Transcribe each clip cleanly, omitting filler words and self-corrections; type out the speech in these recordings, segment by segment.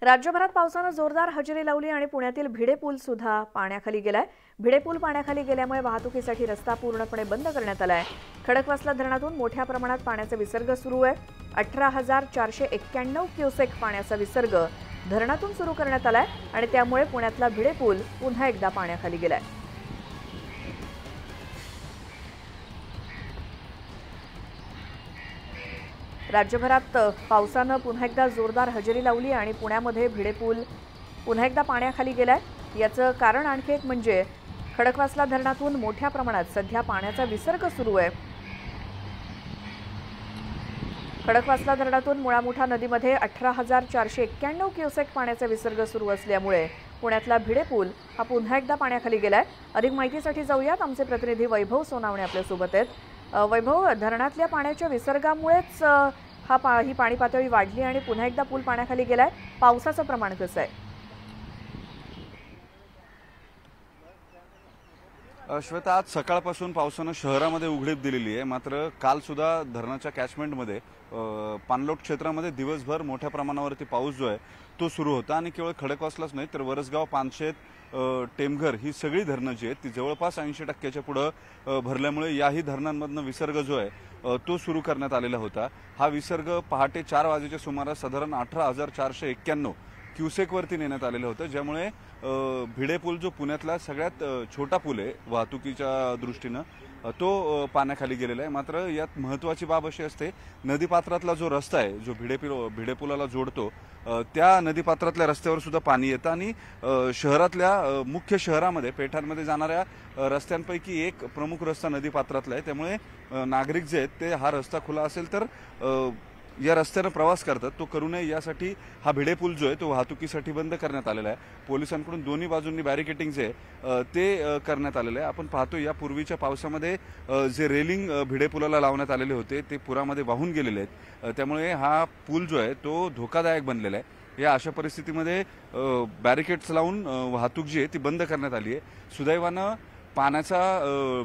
राज्यभरात पावसाने जोरदार हजेरी लावली आणि पुण्यातील भिडे पूल सुद्धा पाण्याखाली गेलाय। भिडे पूल पाण्याखाली गेल्यामुळे वाहतुकीसाठी रस्ता पूर्णपणे बंद करण्यात आलाय। खडकवासला धरणातून मोठ्या प्रमाणात पाण्याचा विसर्ग सुरू आहे। 18,491 क्युसेक पाण्याचा विसर्ग धरणातून सुरू करण्यात आलाय आणि त्यामुळे पुण्यातला भिडे पूल पुन्हा एकदा पाण्याखाली गेलाय। राज्यभरात पावसाने पुन्हा एकदा जोरदार हजेरी लावली आणि पुण्यामध्ये भिडे पूल पुन्हा एकदा पाण्याखाली गेलाय। याचं कारण आणखी एक म्हणजे खडकवासला धरणातून मोठ्या प्रमाणात सध्या पाण्याचा विसर्ग सुरू आहे। खडकवासला धरणातून मुळामुठा नदीमध्ये 18,491 क्युसेक पाण्याचा विसर्ग सुरू असल्यामुळे पुण्यातला भिडे पूल हा पुन्हा एकदा पाण्याखाली गेलाय। अधिक माहितीसाठी जाऊयात, आमचे प्रतिनिधी वैभव सोनावणे आपल्या सोबत आहेत। वैभव, धरणातल्या पाण्याच्या विसर्गामुळेच ही पाणी पातळी वाढली आणि पुन्हा एकदा पूल पाण्याखाली गेलाय। पावसाचं प्रमाण कसं आहे? श्वेता, आज सकाळपासून पावसानं शहरामध्ये उघडीप दिलेली आहे। मात्र काल सुद्धा धरणाच्या कॅचमेंटमध्ये पाणलोट क्षेत्रामध्ये दिवसभर मोठ्या प्रमाणावरती पाऊस जो आहे तो सुरू होता आणि केवळ खडकवासलाच नाही तर वरसगाव, पानशेत, टेमघर ही सगळी धरणं जी आहेत ती जवळपास 80% पुढे भरल्यामुळे याही धरणांमधनं विसर्ग जो आहे तो सुरू करण्यात आलेला होता। हा विसर्ग पहाटे 4 वाजेच्या सुमारास साधारण 18,491 क्युसेकवरती नेण्यात आलेलं होतं, ज्यामुळे भिडे पूल जो पुण्यातला सगळ्यात छोटा पूल आहे वाहतुकीच्या दृष्टीनं तो पाण्याखाली गेलेला आहे। मात्र यात महत्त्वाची बाब अशी असते, नदीपात्रातला जो रस्ता आहे जो भिडे पुलाला जोडतो त्या नदीपात्रातल्या रस्त्यावर सुद्धा पाणी येतं आणि शहरातल्या मुख्य शहरामध्ये पेठांमध्ये जाणाऱ्या रस्त्यांपैकी एक प्रमुख रस्ता नदीपात्रातला आहे। त्यामुळे नागरिक जे आहेत ते हा रस्ता खुला असेल तर या रस्त्याने प्रवास करतात तो करू नये यासाठी हा भिडे पूल जो आहे तो वाहतुकीसाठी बंद करण्यात आलेला आहे। पोलिसांकडून दोन्ही बाजूंनी बॅरिकेटिंग जे आहे ते करण्यात आलेलं आहे। आपण पाहतो या पूर्वीच्या पावसामध्ये जे रेलिंग भिडे पुलाला लावण्यात आलेले होते ते पुरामध्ये वाहून गेलेले आहेत, त्यामुळे हा पूल जो आहे तो धोकादायक बनलेला आहे। या अशा परिस्थितीमध्ये बॅरिकेड्स लावून वाहतूक जी आहे ती बंद करण्यात आली आहे। सुदैवानं पाण्याचा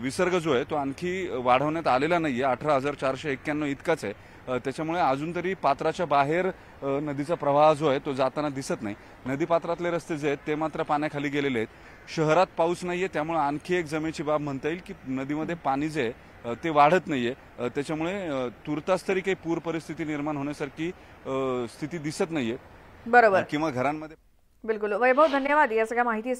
विसर्ग जो आहे तो आणखी वाढवण्यात आलेला नाहीये, 18,491 इतकाच आहे। त्याच्यामुळे अजून तरी पात्राच्या बाहेर नदीचा प्रवाह जो आहे तो जाताना दिसत नाही। नदीपात्रातले रस्ते जे आहेत ते मात्र पाण्याखाली गेलेले आहेत। शहरात पाऊस नाहीये, त्यामुळे आणखी एक जमेची बाब म्हणता येईल की नदीमध्ये पाणी जे आहे ते वाढत नाहीये। त्याच्यामुळे तुर्तास तरी काही पूर परिस्थिती निर्माण होण्यासारखी स्थिती दिसत नाहीये बरोबर किंवा घरांमध्ये। बिलकुल वैभव, धन्यवाद या सगळ्या माहितीसाठी।